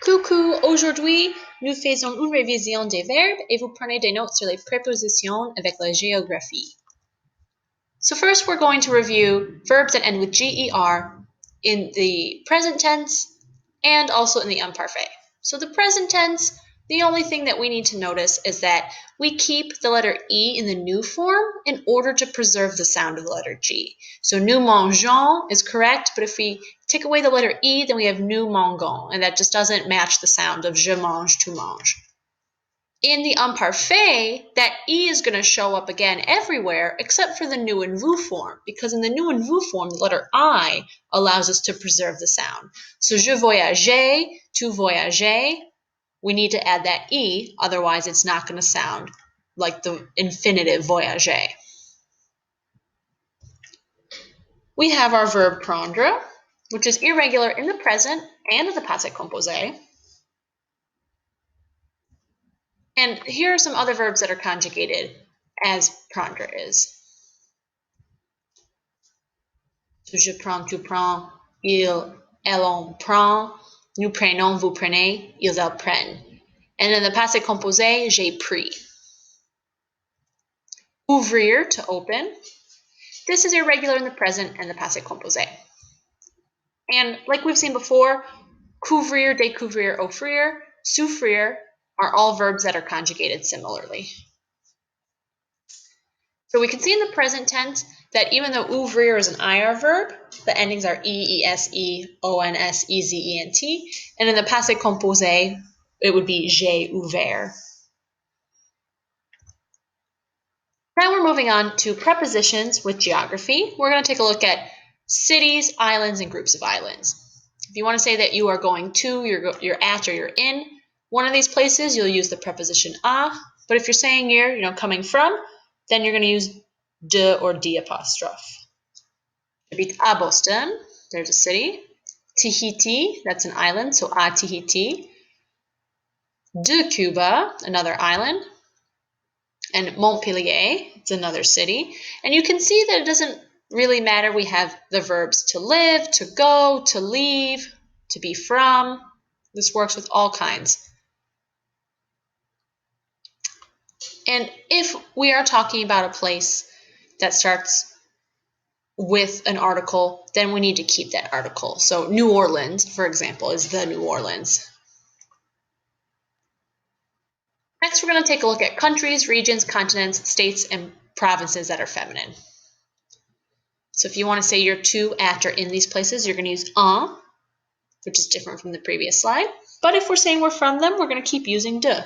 Coucou, aujourd'hui, nous faisons une révision des verbes et vous prenez des notes sur les prépositions avec la géographie. So first we're going to review verbs that end with GER in the present tense and also in the imparfait. So the present tense, the only thing that we need to notice is that we keep the letter E in the new form in order to preserve the sound of the letter G. So nous mangeons is correct, but if we take away the letter E, then we have nous mangeons, and that just doesn't match the sound of je mange, tu manges. In the imparfait, that E is going to show up again everywhere except for the nous and vous form, because in the nous and vous form, the letter I allows us to preserve the sound. So je voyageais, tu voyageais, we need to add that E, otherwise it's not going to sound like the infinitive voyager. We have our verb prendre, which is irregular in the present and in the passé composé. And here are some other verbs that are conjugated as prendre is. So je prends, tu prends, il, elle, on prend, nous prenons, vous prenez, ils, elles prennent. And in the passé composé, j'ai pris. Ouvrir, to open. This is irregular in the present and the passé composé. And like we've seen before, couvrir, découvrir, offrir, souffrir are all verbs that are conjugated similarly. So we can see in the present tense that even though ouvrir is an IR verb, the endings are E, ES, E, ONS, EZ, ENT. And in the passé composé, it would be j'ai ouvert. Now we're moving on to prepositions with geography. We're going to take a look at cities, islands, and groups of islands. If you want to say that you are going to, you're at, or you're in one of these places, you'll use the preposition a. But if you're saying you're, coming from, then you're going to use de or d apostrophe. À Boston, there's a city. Tahiti, that's an island, so à Tahiti. De Cuba, another island. And Montpellier, it's another city. And you can see that it doesn't really matter. We have the verbs to live, to go, to leave, to be from. This works with all kinds. And if we are talking about a place that starts with an article, then we need to keep that article. So New Orleans, for example, is the New Orleans. Next, we're going to take a look at countries, regions, continents, states, and provinces that are feminine. So if you want to say you're to, at, or in these places, you're going to use en, which is different from the previous slide. But if we're saying we're from them, we're going to keep using de.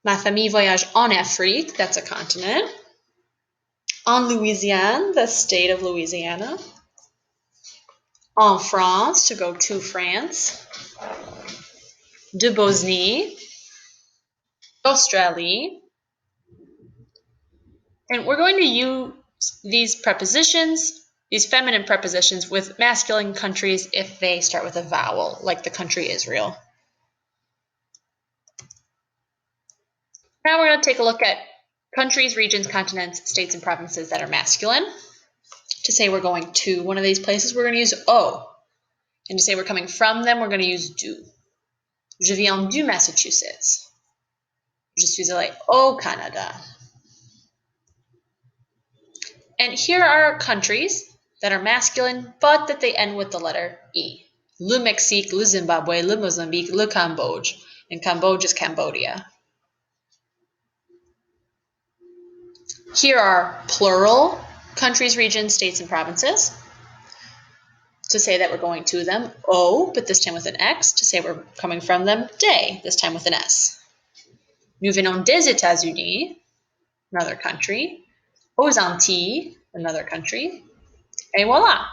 Ma famille voyage en Afrique, that's a continent. En Louisiane, the state of Louisiana. En France, to go to France. De Bosnie, Australie. And we're going to use these prepositions, these feminine prepositions, with masculine countries if they start with a vowel, like the country Israel. Now we're going to take a look at countries, regions, continents, states, and provinces that are masculine. To say we're going to one of these places, we're going to use au. And to say we're coming from them, we're going to use du. Je viens du Massachusetts. Je suis allé au Canada. And here are countries that are masculine, but that they end with the letter E. Le Mexique, le Zimbabwe, le Mozambique, le Cambodge. And Cambodge is Cambodia. Here are plural countries, regions, states, and provinces. To say that we're going to them, au, but this time with an X. To say we're coming from them, des, this time with an S. Nous venons des États-Unis, another country. Aux Antilles, another country. Et voila.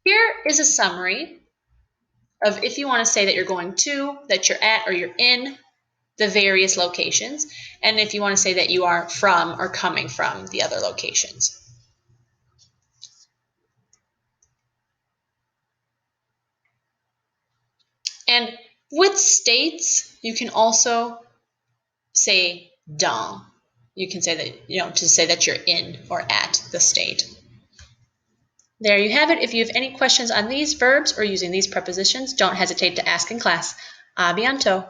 Here is a summary of if you want to say that you're going to, that you're at, or you're in the various locations, and if you want to say that you are from or coming from the other locations. And with states, you can also say dans. You can say that, to say that you're in or at the state. There you have it. If you have any questions on these verbs or using these prepositions, don't hesitate to ask in class. A bientôt.